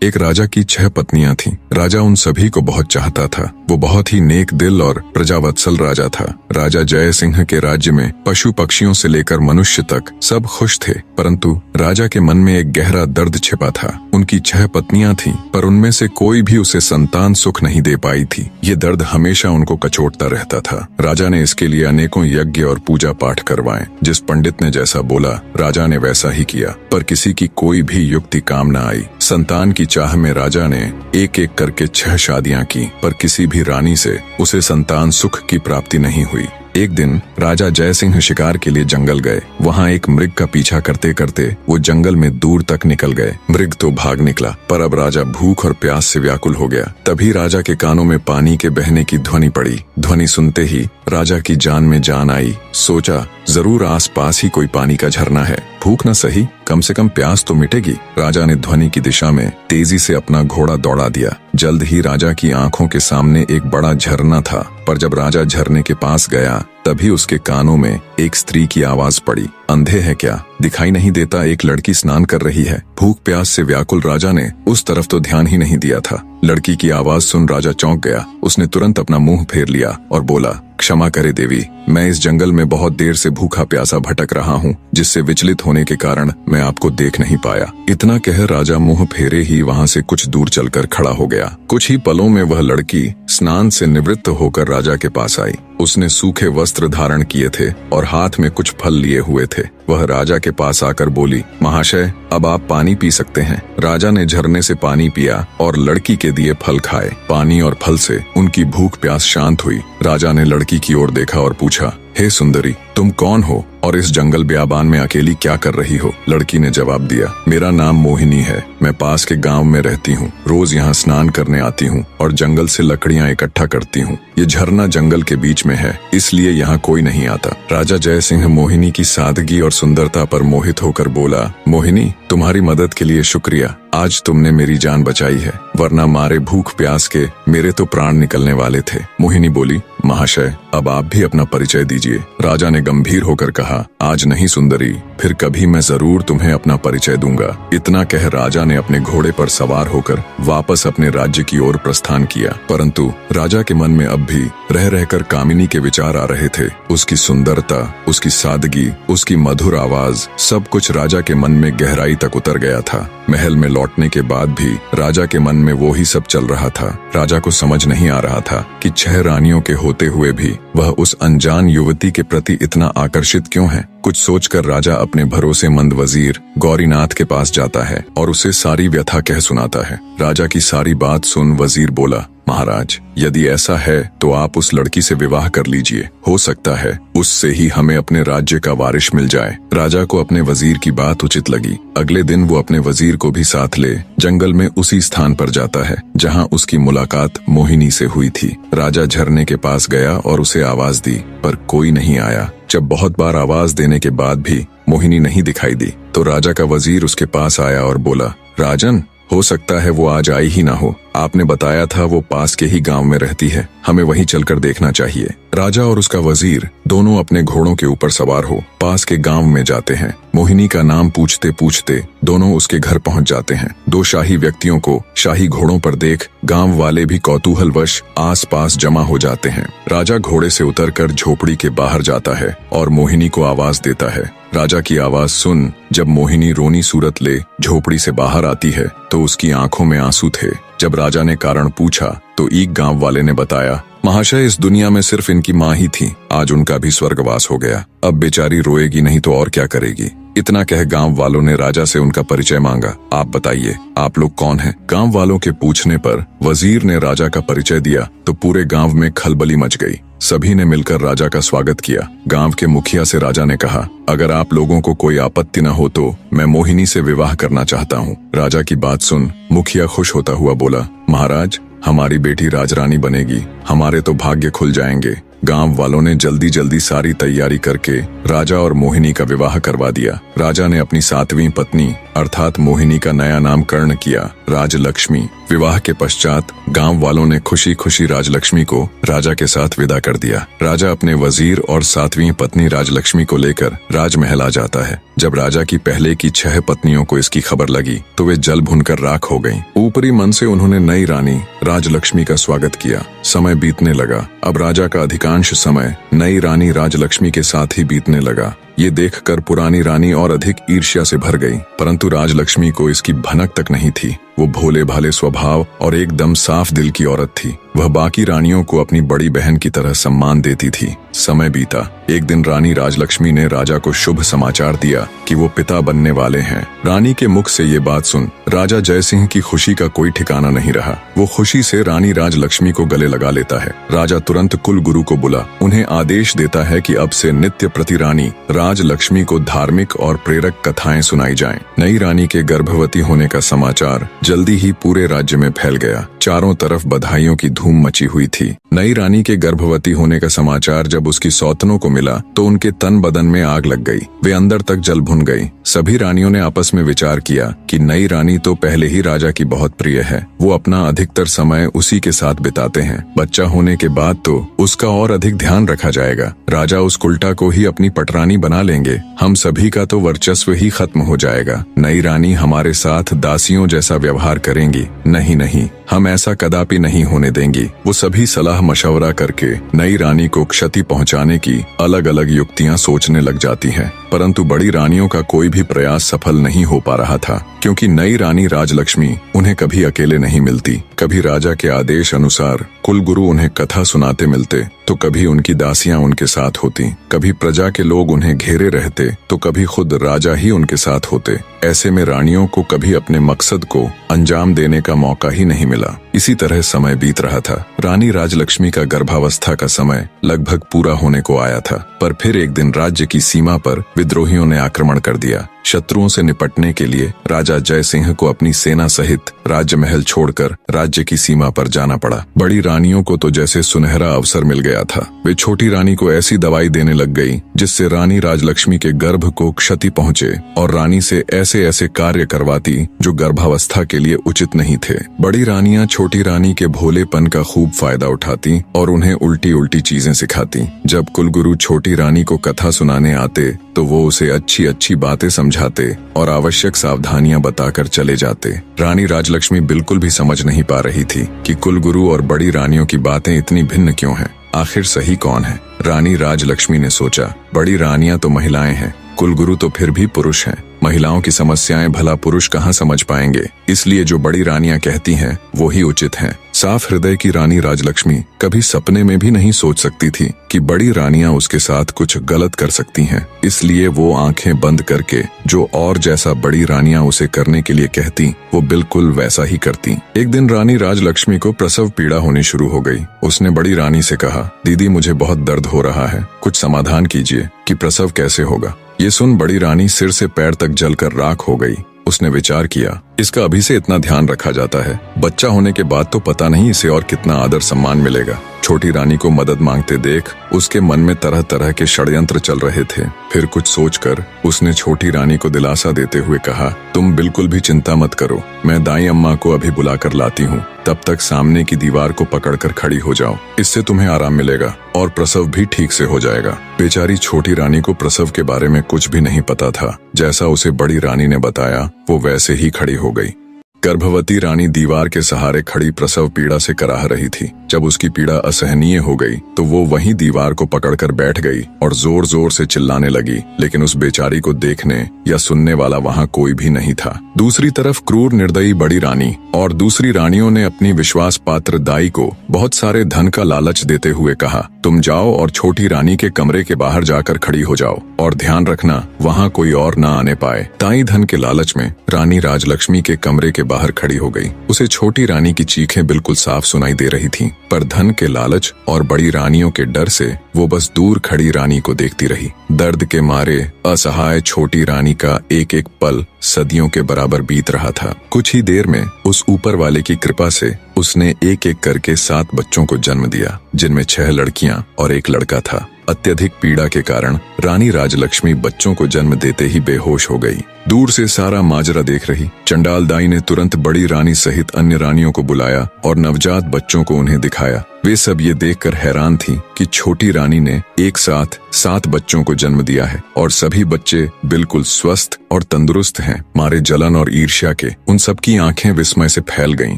एक राजा की 6 पत्नियां थीं। राजा उन सभी को बहुत चाहता था। वो बहुत ही नेक दिल और प्रजावत्सल राजा था। राजा जय सिंह के राज्य में पशु पक्षियों से लेकर मनुष्य तक सब खुश थे, परंतु राजा के मन में एक गहरा दर्द छिपा था। उनकी 6 पत्नियां थीं, पर उनमें से कोई भी उसे संतान सुख नहीं दे पाई थी। ये दर्द हमेशा उनको कचोटता रहता था। राजा ने इसके लिए अनेकों यज्ञ और पूजा पाठ करवाए। जिस पंडित ने जैसा बोला, राजा ने वैसा ही किया, पर किसी की कोई भी युक्ति काम न आई। संतान की चाह में राजा ने एक एक करके 6 शादियां की, पर किसी भी रानी से उसे संतान सुख की प्राप्ति नहीं हुई। एक दिन राजा जय सिंह शिकार के लिए जंगल गए। वहाँ एक मृग का पीछा करते करते वो जंगल में दूर तक निकल गए। मृग तो भाग निकला, पर अब राजा भूख और प्यास से व्याकुल हो गया। तभी राजा के कानों में पानी के बहने की ध्वनि पड़ी। ध्वनि सुनते ही राजा की जान में जान आई। सोचा, जरूर आसपास ही कोई पानी का झरना है। भूख न सही, कम से कम प्यास तो मिटेगी। राजा ने ध्वनि की दिशा में तेजी से अपना घोड़ा दौड़ा दिया। जल्द ही राजा की आंखों के सामने एक बड़ा झरना था, पर जब राजा झरने के पास गया, तभी उसके कानों में एक स्त्री की आवाज पड़ी। अंधे है क्या? दिखाई नहीं देता? एक लड़की स्नान कर रही है। भूख प्यास से व्याकुल राजा ने उस तरफ तो ध्यान ही नहीं दिया था। लड़की की आवाज सुन राजा चौंक गया। उसने तुरंत अपना मुंह फेर लिया और बोला, क्षमा करे देवी, मैं इस जंगल में बहुत देर से भूखा प्यासा भटक रहा हूँ, जिससे विचलित होने के कारण मैं आपको देख नहीं पाया। इतना कह राजा मुंह फेरे ही वहाँ से कुछ दूर चलकर खड़ा हो गया। कुछ ही पलों में वह लड़की स्नान से निवृत्त होकर राजा के पास आई। उसने सूखे वस्त्र धारण किए थे और हाथ में कुछ फल लिए हुए थे। वह राजा के पास आकर बोली, महाशय, अब आप पानी पी सकते हैं। राजा ने झरने से पानी पिया और लड़की के दिए फल खाए। पानी और फल से उनकी भूख प्यास शांत हुई। राजा ने लड़की की ओर देखा और पूछा, हे सुंदरी, तुम कौन हो और इस जंगल ब्याबान में अकेली क्या कर रही हो? लड़की ने जवाब दिया, मेरा नाम मोहिनी है। मैं पास के गांव में रहती हूँ। रोज यहाँ स्नान करने आती हूँ और जंगल से लकड़ियाँ इकट्ठा करती हूँ। ये झरना जंगल के बीच में है, इसलिए यहाँ कोई नहीं आता। राजा जय सिंह मोहिनी की सादगी और सुंदरता पर मोहित होकर बोला, मोहिनी, तुम्हारी मदद के लिए शुक्रिया। आज तुमने मेरी जान बचाई है, वरना मारे भूख प्यास के मेरे तो प्राण निकलने वाले थे। मोहिनी बोली, महाशय, अब आप भी अपना परिचय दीजिए। राजा ने गंभीर होकर कहा, आज नहीं सुंदरी, फिर कभी मैं जरूर तुम्हें अपना परिचय दूंगा। इतना कह राजा ने अपने घोड़े पर सवार होकर वापस अपने राज्य की ओर प्रस्थान किया। परंतु राजा के मन में अब भी रह रहकर कामिनी के विचार आ रहे थे। उसकी सुंदरता, उसकी सादगी, उसकी मधुर आवाज, सब कुछ राजा के मन में गहराई तक उतर गया था। महल में लौटने के बाद भी राजा के मन में वो ही सब चल रहा था। राजा को समझ नहीं आ रहा था कि 6 रानियों के होते हुए भी वह उस अनजान युवती के प्रति इतना आकर्षित क्यों है। कुछ सोचकर राजा अपने भरोसेमंद वजीर गौरीनाथ के पास जाता है और उसे सारी व्यथा कह सुनाता है। राजा की सारी बात सुन वजीर बोला, महाराज, यदि ऐसा है तो आप उस लड़की से विवाह कर लीजिए। हो सकता है उससे ही हमें अपने राज्य का वारिस मिल जाए। राजा को अपने वजीर की बात उचित लगी। अगले दिन वो अपने वजीर को भी साथ ले जंगल में उसी स्थान पर जाता है जहां उसकी मुलाकात मोहिनी से हुई थी। राजा झरने के पास गया और उसे आवाज दी, पर कोई नहीं आया। जब बहुत बार आवाज देने के बाद भी मोहिनी नहीं दिखाई दी, तो राजा का वजीर उसके पास आया और बोला, राजन, हो सकता है वो आज आई ही ना हो। आपने बताया था वो पास के ही गांव में रहती है, हमें वहीं चलकर देखना चाहिए। राजा और उसका वजीर दोनों अपने घोड़ों के ऊपर सवार हो पास के गांव में जाते हैं। मोहिनी का नाम पूछते पूछते दोनों उसके घर पहुंच जाते हैं। 2 शाही व्यक्तियों को शाही घोड़ों पर देख गांव वाले भी कौतूहलवश आसपास जमा हो जाते हैं। राजा घोड़े से उतरकर झोपड़ी के बाहर जाता है और मोहिनी को आवाज देता है। राजा की आवाज सुन जब मोहिनी रोनी सूरत ले झोपड़ी से बाहर आती है तो उसकी आंखों में आंसू थे। जब राजा ने कारण पूछा तो एक गांव वाले ने बताया, महाशय, इस दुनिया में सिर्फ इनकी माँ ही थी, आज उनका भी स्वर्गवास हो गया। अब बेचारी रोएगी नहीं तो और क्या करेगी। इतना कह गांव वालों ने राजा से उनका परिचय मांगा। आप बताइए, आप लोग कौन हैं? गांव वालों के पूछने पर वजीर ने राजा का परिचय दिया तो पूरे गांव में खलबली मच गई। सभी ने मिलकर राजा का स्वागत किया। गांव के मुखिया से राजा ने कहा, अगर आप लोगों को कोई आपत्ति न हो तो मैं मोहिनी से विवाह करना चाहता हूँ। राजा की बात सुन मुखिया खुश होता हुआ बोला, महाराज, हमारी बेटी राजरानी बनेगी, हमारे तो भाग्य खुल जाएंगे। गांव वालों ने जल्दी जल्दी सारी तैयारी करके राजा और मोहिनी का विवाह करवा दिया। राजा ने अपनी 7वीं पत्नी अर्थात मोहिनी का नया नामकरण किया राजलक्ष्मी। विवाह के पश्चात गांव वालों ने खुशी खुशी राजलक्ष्मी को राजा के साथ विदा कर दिया। राजा अपने वजीर और 7वीं पत्नी राजलक्ष्मी को लेकर राजमहल आ जाता है। जब राजा की पहले की 6 पत्नियों को इसकी खबर लगी तो वे जल भुनकर राख हो गईं। ऊपरी मन से उन्होंने नई रानी राजलक्ष्मी का स्वागत किया। समय बीतने लगा। अब राजा का अधिकांश समय नई रानी राजलक्ष्मी के साथ ही बीतने लगा। ये देखकर पुरानी रानी और अधिक ईर्ष्या से भर गई, परंतु राजलक्ष्मी को इसकी भनक तक नहीं थी। वो भोले भाले स्वभाव और एकदम साफ दिल की औरत थी। वह बाकी रानियों को अपनी बड़ी बहन की तरह सम्मान देती थी। समय बीता। एक दिन रानी राजलक्ष्मी ने राजा को शुभ समाचार दिया कि वो पिता बनने वाले हैं। रानी के मुख से ये बात सुन राजा जयसिंह की खुशी का कोई ठिकाना नहीं रहा। वो खुशी से रानी राजलक्ष्मी को गले लगा लेता है। राजा तुरंत कुल गुरु को बुला उन्हें आदेश देता है कि अब से नित्य प्रति रानी राजलक्ष्मी को धार्मिक और प्रेरक कथाएं सुनाई जाएं। नई रानी के गर्भवती होने का समाचार जल्दी ही पूरे राज्य में फैल गया। चारों तरफ बधाइयों की धूम मची हुई थी। नई रानी के गर्भवती होने का समाचार जब उसकी सौतनों को मिला तो उनके तन बदन में आग लग गई। वे अंदर तक जल भुन गई। सभी रानियों ने आपस में विचार किया कि नई रानी तो पहले ही राजा की बहुत प्रिय है, वो अपना अधिकतर समय उसी के साथ बिताते हैं। बच्चा होने के बाद तो उसका और अधिक ध्यान रखा जाएगा। राजा उस कुल्टा को ही अपनी पटरानी बना लेंगे। हम सभी का तो वर्चस्व ही खत्म हो जाएगा। नई रानी हमारे साथ दासियों जैसा व्यवहार करेंगी। नहीं नहीं, हम ऐसा कदापि नहीं होने देंगी। वो सभी सलाह मशवरा करके नई रानी को क्षति पहुंचाने की अलग अलग युक्तियां सोचने लग जाती हैं, परंतु बड़ी रानियों का कोई भी प्रयास सफल नहीं हो पा रहा था, क्योंकि नई रानी राजलक्ष्मी उन्हें कभी अकेले नहीं मिलती। कभी राजा के आदेश अनुसार कुलगुरु उन्हें कथा सुनाते मिलते तो कभी उनकी दासियां उनके साथ होती। कभी प्रजा के लोग उन्हें घेरे रहते तो कभी खुद राजा ही उनके साथ होते। ऐसे में रानियों को कभी अपने मकसद को अंजाम देने का मौका ही नहीं मिला। इसी तरह समय बीत रहा था। रानी राजलक्ष्मी का गर्भावस्था का समय लगभग पूरा होने को आया था, पर फिर एक दिन राज्य की सीमा पर विद्रोहियों ने आक्रमण कर दिया। शत्रुओं से निपटने के लिए राजा जयसिंह को अपनी सेना सहित राजमहल छोड़कर राज्य की सीमा पर जाना पड़ा। बड़ी रानियों को तो जैसे सुनहरा अवसर मिल गया था। वे छोटी रानी को ऐसी दवाई देने लग गई जिससे रानी राजलक्ष्मी के गर्भ को क्षति पहुंचे और रानी से ऐसे ऐसे कार्य करवाती जो गर्भावस्था के लिए उचित नहीं थे। बड़ी रानियां छोटी रानी के भोलेपन का खूब फायदा उठाती और उन्हें उल्टी उल्टी चीजें सिखाती। जब कुलगुरु छोटी रानी को कथा सुनाने आते तो वो उसे अच्छी अच्छी बातें समझाते और आवश्यक सावधानियां बताकर चले जाते। रानी राजलक्ष्मी बिल्कुल भी समझ नहीं पा रही थी कि कुलगुरु और बड़ी रानियों की बातें इतनी भिन्न क्यों हैं। आखिर सही कौन है? रानी राजलक्ष्मी ने सोचा, बड़ी रानियां तो महिलाएं हैं, कुलगुरु तो फिर भी पुरुष हैं। महिलाओं की समस्याएं भला पुरुष कहाँ समझ पाएंगे, इसलिए जो बड़ी रानियां कहती हैं वो ही उचित हैं। साफ हृदय की रानी राजलक्ष्मी कभी सपने में भी नहीं सोच सकती थी कि बड़ी रानियां उसके साथ कुछ गलत कर सकती हैं। इसलिए वो आंखें बंद करके जो और जैसा बड़ी रानियां उसे करने के लिए कहती वो बिल्कुल वैसा ही करती। एक दिन रानी राजलक्ष्मी को प्रसव पीड़ा होनी शुरू हो गई। उसने बड़ी रानी से कहा, दीदी मुझे बहुत दर्द हो रहा है, कुछ समाधान कीजिए कि प्रसव कैसे होगा। ये सुन बड़ी रानी सिर से पैर तक जलकर राख हो गई। उसने विचार किया, इसका अभी से इतना ध्यान रखा जाता है, बच्चा होने के बाद तो पता नहीं इसे और कितना आदर सम्मान मिलेगा। छोटी रानी को मदद मांगते देख उसके मन में तरह तरह के षड्यंत्र चल रहे थे। फिर कुछ सोचकर उसने छोटी रानी को दिलासा देते हुए कहा, तुम बिल्कुल भी चिंता मत करो, मैं दाई अम्मा को अभी बुलाकर लाती हूँ। तब तक सामने की दीवार को पकड़कर खड़ी हो जाओ, इससे तुम्हें आराम मिलेगा और प्रसव भी ठीक से हो जाएगा। बेचारी छोटी रानी को प्रसव के बारे में कुछ भी नहीं पता था। जैसा उसे बड़ी रानी ने बताया वो वैसे ही खड़ी हो गई। गर्भवती रानी दीवार के सहारे खड़ी प्रसव पीड़ा से कराह रही थी। जब उसकी पीड़ा असहनीय हो गई तो वो वहीं दीवार को पकड़कर बैठ गई और जोर जोर से चिल्लाने लगी, लेकिन उस बेचारी को देखने या सुनने वाला वहाँ कोई भी नहीं था। दूसरी तरफ क्रूर निर्दयी बड़ी रानी और दूसरी रानियों ने अपनी विश्वास पात्र दाई को बहुत सारे धन का लालच देते हुए कहा, तुम जाओ और छोटी रानी के कमरे के बाहर जाकर खड़ी हो जाओ और ध्यान रखना वहाँ कोई और न आने पाए। दाई धन के लालच में रानी राजलक्ष्मी के कमरे के बाहर खड़ी हो गई। उसे छोटी रानी की चीखें बिल्कुल साफ सुनाई दे रही थीं, पर धन के लालच और बड़ी रानियों के डर से वो बस दूर खड़ी रानी को देखती रही। दर्द के मारे असहाय छोटी रानी का एक एक पल सदियों के बराबर बीत रहा था। कुछ ही देर में उस ऊपर वाले की कृपा से उसने एक एक करके 7 बच्चों को जन्म दिया, जिनमें 6 लड़कियां और 1 लड़का था। अत्यधिक पीड़ा के कारण रानी राजलक्ष्मी बच्चों को जन्म देते ही बेहोश हो गई। दूर से सारा माजरा देख रही चंडाल दाई ने तुरंत बड़ी रानी सहित अन्य रानियों को बुलाया और नवजात बच्चों को उन्हें दिखाया। वे सब ये देखकर हैरान थीं कि छोटी रानी ने एक साथ 7 बच्चों को जन्म दिया है और सभी बच्चे बिल्कुल स्वस्थ और तंदुरुस्त हैं। मारे जलन और ईर्ष्या के उन सब की आंखें विस्मय से फैल गईं।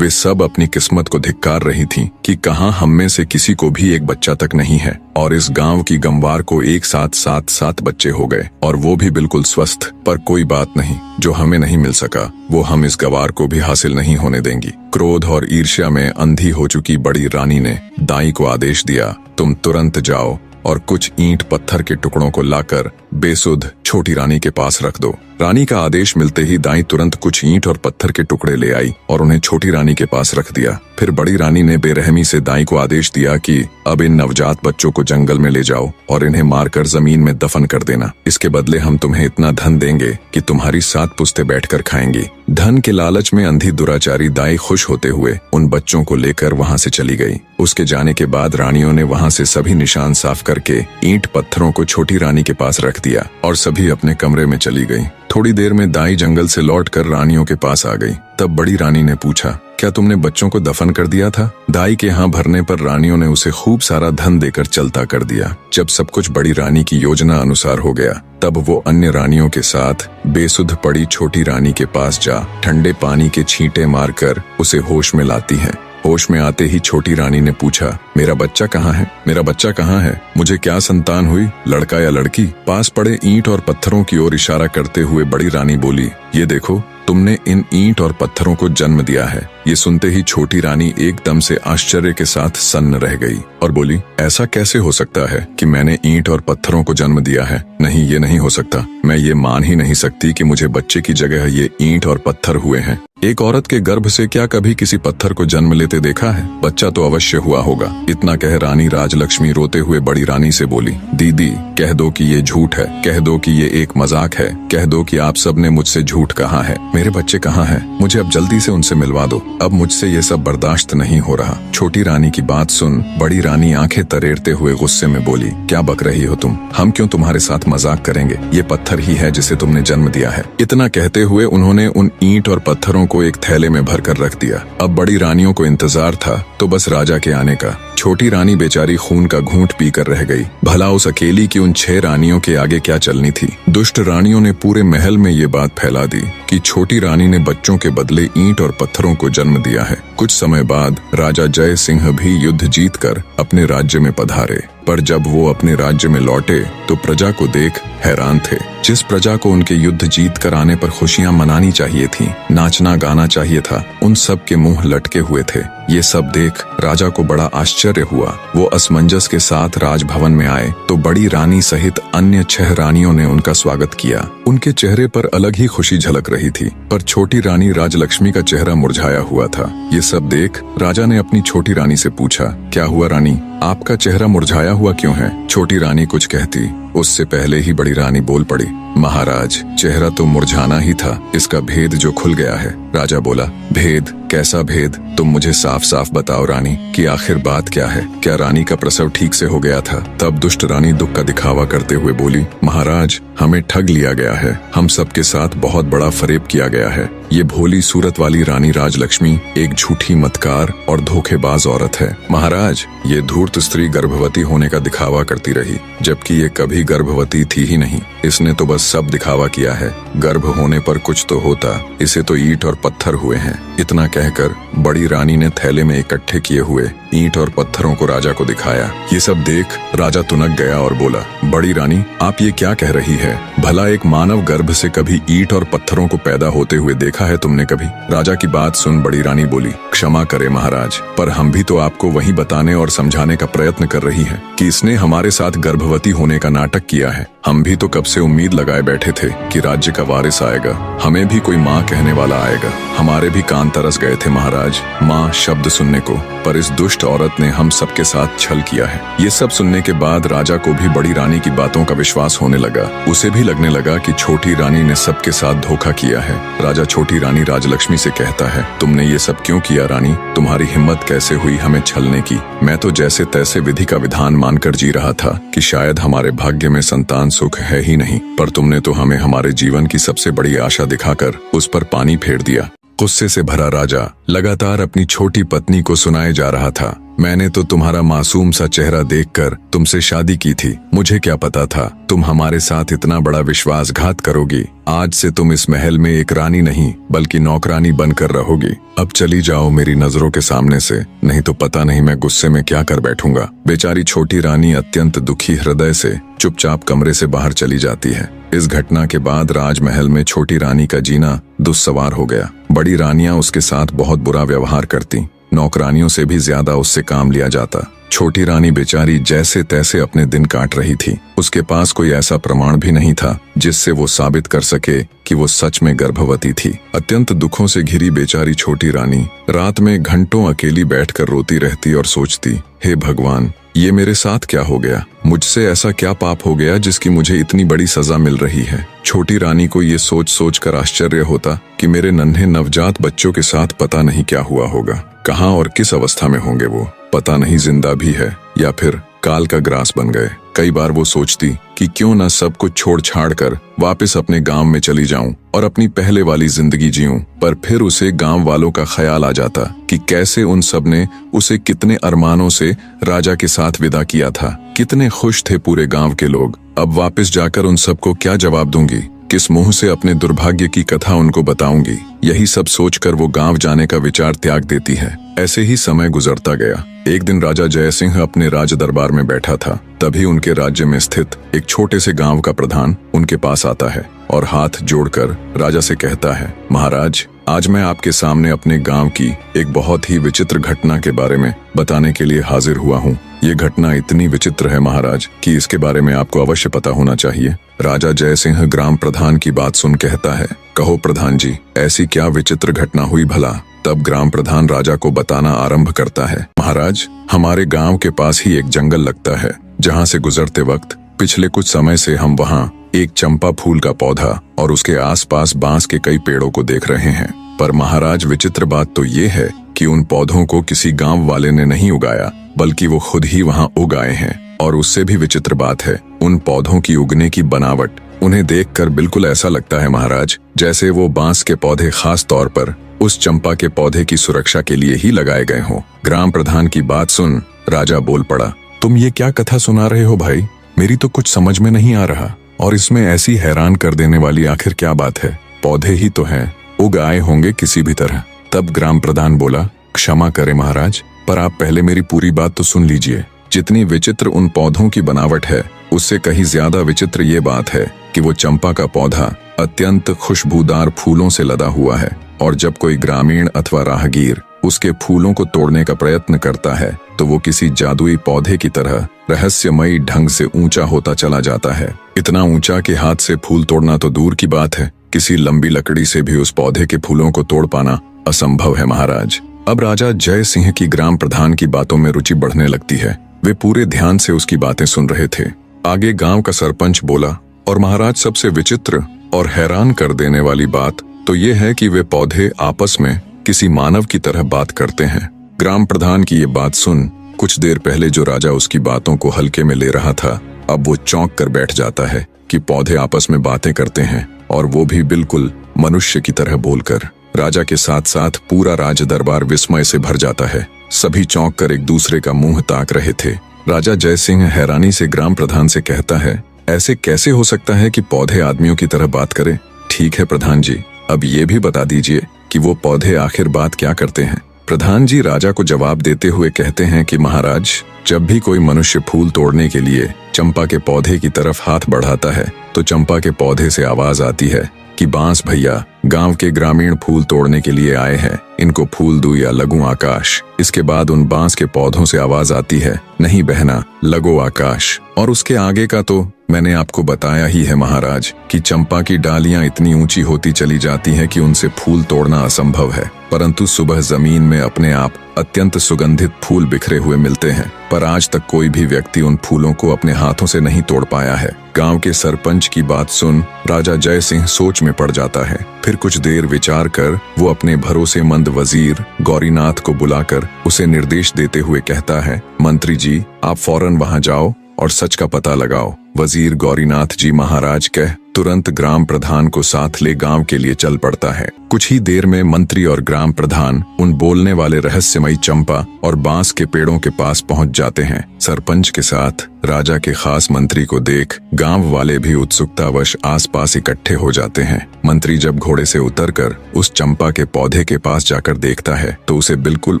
वे सब अपनी किस्मत को धिक्कार रही थीं कि कहां हम में से किसी को भी एक बच्चा तक नहीं है, और इस गांव की गंवार को एक साथ 7 बच्चे हो गए, और वो भी बिल्कुल स्वस्थ। पर कोई बात नहीं, जो हमें नहीं मिल सका वो हम इस गवार को भी हासिल नहीं होने देंगी। क्रोध और ईर्ष्या में अंधी हो चुकी बड़ी रानी ने दाई को आदेश दिया, तुम तुरंत जाओ और कुछ ईंट पत्थर के टुकड़ों को लाकर बेसुध छोटी रानी के पास रख दो। रानी का आदेश मिलते ही दाई तुरंत कुछ ईंट और पत्थर के टुकड़े ले आई और उन्हें छोटी रानी के पास रख दिया। फिर बड़ी रानी ने बेरहमी से दाई को आदेश दिया कि अब इन नवजात बच्चों को जंगल में ले जाओ और इन्हें मारकर जमीन में दफन कर देना। इसके बदले हम तुम्हें इतना धन देंगे कि तुम्हारी 7 पुश्तें बैठकर खाएंगी। धन के लालच में अंधी दुराचारी दाई खुश होते हुए उन बच्चों को लेकर वहां से चली गई। उसके जाने के बाद रानियों ने वहां से सभी निशान साफ करके ईंट पत्थरों को छोटी रानी के पास रख दिया और सभी अपने कमरे में चली गई। थोड़ी देर में दाई जंगल से लौटकर रानियों के पास आ गई। तब बड़ी रानी ने पूछा, क्या तुमने बच्चों को दफन कर दिया था? दाई के यहाँ भरने पर रानियों ने उसे खूब सारा धन देकर चलता कर दिया। जब सब कुछ बड़ी रानी की योजना अनुसार हो गया, तब वो अन्य रानियों के साथ बेसुध पड़ी छोटी रानी के पास जा ठंडे पानी के छींटे मारकर उसे होश में लाती है। होश में आते ही छोटी रानी ने पूछा, मेरा बच्चा कहाँ है? मेरा बच्चा कहाँ है? मुझे क्या संतान हुई, लड़का या लड़की? पास पड़े ईंट और पत्थरों की ओर इशारा करते हुए बड़ी रानी बोली, ये देखो, तुमने इन ईंट और पत्थरों को जन्म दिया है। ये सुनते ही छोटी रानी एकदम से आश्चर्य के साथ सन्न रह गई और बोली, ऐसा कैसे हो सकता है कि मैंने ईंट और पत्थरों को जन्म दिया है? नहीं, ये नहीं हो सकता। मैं ये मान ही नहीं सकती कि मुझे बच्चे की जगह ये ईंट और पत्थर हुए हैं। एक औरत के गर्भ से क्या कभी किसी पत्थर को जन्म लेते देखा है? बच्चा तो अवश्य हुआ होगा। इतना कह रानी राजलक्ष्मी रोते हुए बड़ी रानी से बोली, दीदी, कह दो कि ये झूठ है, कह दो कि ये एक मजाक है, कह दो कि आप सब ने मुझसे झूठ कहा है। मेरे बच्चे कहाँ हैं? मुझे अब जल्दी से उनसे मिलवा दो। अब मुझसे ये सब बर्दाश्त नहीं हो रहा। छोटी रानी की बात सुन बड़ी रानी आंखें तरेरते हुए गुस्से में बोली, क्या बक रही हो तुम? हम क्यों तुम्हारे साथ मजाक करेंगे? ये पत्थर ही है जिसे तुमने जन्म दिया है। इतना कहते हुए उन्होंने उन ईंट और पत्थरों को एक थैले में भरकर रख दिया। अब बड़ी रानियों को इंतजार था तो बस राजा के आने का। छोटी रानी बेचारी खून का घूंट पीकर रह गई। भला उस अकेली की उन 6 रानियों के आगे क्या चलनी थी? दुष्ट रानियों ने पूरे महल में ये बात फैला दी कि छोटी रानी ने बच्चों के बदले ईंट और पत्थरों को जन्म दिया है। कुछ समय बाद राजा जय सिंह भी युद्ध जीतकर अपने राज्य में पधारे, पर जब वो अपने राज्य में लौटे तो प्रजा को देख हैरान थे। जिस प्रजा को उनके युद्ध जीत कर आने पर खुशियां मनानी चाहिए थीं, नाचना गाना चाहिए था, उन सब के मुंह लटके हुए थे। ये सब देख राजा को बड़ा आश्चर्य हुआ। वो असमंजस के साथ राजभवन में आए तो बड़ी रानी सहित अन्य 6 रानियों ने उनका स्वागत किया। उनके चेहरे पर अलग ही खुशी झलक रही थी, पर छोटी रानी राजलक्ष्मी का चेहरा मुरझाया हुआ था। ये सब देख राजा ने अपनी छोटी रानी से पूछा, क्या हुआ रानी, आपका चेहरा मुरझाया हुआ क्यों है? छोटी रानी कुछ कहती, उससे पहले ही बड़ी रानी बोल पड़ी, महाराज, चेहरा तो मुरझाना ही था, इसका भेद जो खुल गया है। राजा बोला, भेद? कैसा भेद? तुम मुझे साफ साफ बताओ रानी कि आखिर बात क्या है। क्या रानी का प्रसव ठीक से हो गया था? तब दुष्ट रानी दुख का दिखावा करते हुए बोली, महाराज, हमें ठग लिया गया है। हम सबके साथ बहुत बड़ा फरेब किया गया है। ये भोली सूरत वाली रानी राजलक्ष्मी एक झूठी मतकार और धोखेबाज औरत है। महाराज, ये धूर्त स्त्री गर्भवती होने का दिखावा करती रही, जबकि ये कभी गर्भवती थी ही नहीं। इसने तो बस सब दिखावा किया है। गर्भ होने पर कुछ तो होता, इसे तो ईंट और पत्थर हुए हैं। इतना कहकर बड़ी रानी ने थैले में इकट्ठे किए हुए ईंट और पत्थरों को राजा को दिखाया। ये सब देख राजा तुनक गया और बोला, बड़ी रानी, आप ये क्या कह रही है? भला एक मानव गर्भ से कभी ईंट और पत्थरों को पैदा होते हुए देखा है तुमने कभी? राजा की बात सुन बड़ी रानी बोली, क्षमा करे महाराज, पर हम भी तो आपको वही बताने और समझाने का प्रयत्न कर रही हैं कि इसने हमारे साथ गर्भवती होने का नाटक किया है। हम भी तो कब से उम्मीद लगाए बैठे थे कि राज्य का वारिस आएगा, हमें भी कोई माँ कहने वाला आएगा। हमारे भी कान तरस गए थे महाराज माँ शब्द सुनने को, पर इस दुष्ट औरत ने हम सबके साथ छल किया है। ये सब सुनने के बाद राजा को भी बड़ी रानी की बातों का विश्वास होने लगा। उसे भी लगने लगा कि छोटी रानी ने सबके साथ धोखा किया है। राजा छोटी रानी राजलक्ष्मी से कहता है, तुमने ये सब क्यों किया रानी? तुम्हारी हिम्मत कैसे हुई हमें छलने की? मैं तो जैसे तैसे विधि का विधान मानकर जी रहा था कि शायद हमारे भाग्य में संतान सुख है ही नहीं, पर तुमने तो हमें हमारे जीवन की सबसे बड़ी आशा दिखाकर उस पर पानी फेर दिया। गुस्से से भरा राजा लगातार अपनी छोटी पत्नी को सुनाए जा रहा था, मैंने तो तुम्हारा मासूम सा चेहरा देखकर तुमसे शादी की थी। मुझे क्या पता था तुम हमारे साथ इतना बड़ा विश्वासघात करोगी। आज से तुम इस महल में एक रानी नहीं बल्कि नौकरानी बनकर रहोगी। अब चली जाओ मेरी नजरों के सामने से, नहीं तो पता नहीं मैं गुस्से में क्या कर बैठूंगा। बेचारी छोटी रानी अत्यंत दुखी हृदय से चुपचाप कमरे से बाहर चली जाती है। इस घटना के बाद राजमहल में छोटी रानी का जीना दुस्सवार हो गया। बड़ी रानियां उसके साथ बहुत बुरा व्यवहार करती, नौकरानियों से भी ज्यादा उससे काम लिया जाता। छोटी रानी बेचारी जैसे तैसे अपने दिन काट रही थी। उसके पास कोई ऐसा प्रमाण भी नहीं था जिससे वो साबित कर सके कि वो सच में गर्भवती थी। अत्यंत दुखों से घिरी बेचारी छोटी रानी रात में घंटों अकेली बैठकर रोती रहती और सोचती, हे भगवान, ये मेरे साथ क्या हो गया? मुझसे ऐसा क्या पाप हो गया जिसकी मुझे इतनी बड़ी सजा मिल रही है? छोटी रानी को ये सोच सोच कर आश्चर्य होता कि मेरे नन्हे नवजात बच्चों के साथ पता नहीं क्या हुआ होगा। कहाँ और किस अवस्था में होंगे वो, पता नहीं जिंदा भी है या फिर काल का ग्रास बन गए। कई बार वो सोचती कि क्यों न सब कुछ छोड़ छाड़ कर वापस अपने गांव में चली जाऊं और अपनी पहले वाली जिंदगी जीऊं, पर फिर उसे गांव वालों का ख्याल आ जाता कि कैसे उन सब ने उसे कितने अरमानों से राजा के साथ विदा किया था। कितने खुश थे पूरे गांव के लोग। अब वापस जाकर उन सबको क्या जवाब दूंगी? किस मुंह से अपने दुर्भाग्य की कथा उनको बताऊंगी? यही सब सोचकर वो गांव जाने का विचार त्याग देती है। ऐसे ही समय गुजरता गया। एक दिन राजा जय सिंह अपने राज दरबार में बैठा था, तभी उनके राज्य में स्थित एक छोटे से गांव का प्रधान उनके पास आता है और हाथ जोड़कर राजा से कहता है, महाराज, आज मैं आपके सामने अपने गांव की एक बहुत ही विचित्र घटना के बारे में बताने के लिए हाजिर हुआ हूँ। ये घटना इतनी विचित्र है महाराज कि इसके बारे में आपको अवश्य पता होना चाहिए। राजा जय सिंह ग्राम प्रधान की बात सुन कहता है, कहो प्रधान जी, ऐसी क्या विचित्र घटना हुई भला? तब ग्राम प्रधान राजा को बताना आरंभ करता है, महाराज, हमारे गांव के पास ही एक जंगल लगता है, जहां से गुजरते वक्त पिछले कुछ समय से हम वहां एक चंपा फूल का पौधा और उसके आसपास बांस के कई पेड़ों को देख रहे हैं। पर महाराज, विचित्र बात तो ये है कि उन पौधों को किसी गांव वाले ने नहीं उगाया, बल्कि वो खुद ही वहां उगाए हैं। और उससे भी विचित्र बात है, उन पौधों की उगने की बनावट, उन्हें देखकर बिल्कुल ऐसा लगता है महाराज जैसे वो बांस के पौधे खास तौर पर उस चंपा के पौधे की सुरक्षा के लिए ही लगाए गए हों। ग्राम प्रधान की बात सुन राजा बोल पड़ा, तुम ये क्या कथा सुना रहे हो भाई? मेरी तो कुछ समझ में नहीं आ रहा, और इसमें ऐसी हैरान कर देने वाली आखिर क्या बात है? पौधे ही तो हैं, उग आए होंगे किसी भी तरह। तब ग्राम प्रधान बोला, क्षमा करें महाराज, पर आप पहले मेरी पूरी बात तो सुन लीजिए। जितनी विचित्र उन पौधों की बनावट है, उससे कहीं ज्यादा विचित्र ये बात है कि वो चंपा का पौधा अत्यंत खुशबूदार फूलों से लदा हुआ है, और जब कोई ग्रामीण अथवा राहगीर उसके फूलों को तोड़ने का प्रयत्न करता है तो वो किसी जादुई पौधे की तरह रहस्यमयी ढंग से ऊंचा होता चला जाता है। इतना ऊंचा कि हाथ से फूल तोड़ना तो दूर की बात है, किसी लंबी लकड़ी से भी उस पौधे के फूलों को तोड़ पाना असंभव है महाराज। अब राजा जय सिंह की ग्राम प्रधान की बातों में रुचि बढ़ने लगती है। वे पूरे ध्यान से उसकी बातें सुन रहे थे। आगे गांव का सरपंच बोला, और महाराज, सबसे विचित्र और हैरान कर देने वाली बात तो ये है कि वे पौधे आपस में किसी मानव की तरह बात करते हैं। ग्राम प्रधान की ये बात सुन कुछ देर पहले जो राजा उसकी बातों को हल्के में ले रहा था, अब वो चौंक कर बैठ जाता है कि पौधे आपस में बातें करते हैं, और वो भी बिल्कुल मनुष्य की तरह बोलकर। राजा के साथ साथ पूरा राज दरबार विस्मय से भर जाता है। सभी चौंक कर एक दूसरे का मुंह ताक रहे थे। राजा जय सिंह हैरानी से ग्राम प्रधान से कहता है, ऐसे कैसे हो सकता है कि पौधे आदमियों की तरह बात करें? ठीक है प्रधान जी, अब ये भी बता दीजिए कि वो पौधे आखिर बात क्या करते हैं? प्रधान जी राजा को जवाब देते हुए कहते हैं कि महाराज, जब भी कोई मनुष्य फूल तोड़ने के लिए चंपा के पौधे की तरफ हाथ बढ़ाता है तो चंपा के पौधे से आवाज आती है कि बांस भैया, गांव के ग्रामीण फूल तोड़ने के लिए आए हैं, इनको फूल दूं या लगूं आकाश। इसके बाद उन बांस के पौधों से आवाज आती है, नहीं बहना, लगो आकाश। और उसके आगे का तो मैंने आपको बताया ही है महाराज कि चंपा की डालियां इतनी ऊंची होती चली जाती हैं कि उनसे फूल तोड़ना असंभव है, परंतु सुबह जमीन में अपने आप अत्यंत सुगंधित फूल बिखरे हुए मिलते हैं। पर आज तक कोई भी व्यक्ति उन फूलों को अपने हाथों से नहीं तोड़ पाया है। गांव के सरपंच की बात सुन राजा जय सिंह सोच में पड़ जाता है। फिर कुछ देर विचार कर वो अपने भरोसेमंद वजीर गौरीनाथ को बुलाकर उसे निर्देश देते हुए कहता है, मंत्री जी आप फौरन वहां जाओ और सच का पता लगाओ। वजीर गौरीनाथ जी महाराज कह तुरंत ग्राम प्रधान को साथ ले गांव के लिए चल पड़ता है। कुछ ही देर में मंत्री और ग्राम प्रधान उन बोलने वाले रहस्यमयी चंपा और बांस के पेड़ों के पास पहुंच जाते हैं। सरपंच के साथ राजा के खास मंत्री को देख गांव वाले भी उत्सुकतावश आसपास इकट्ठे हो जाते हैं। मंत्री जब घोड़े से उतरकर उस चंपा के पौधे के पास जाकर देखता है तो उसे बिल्कुल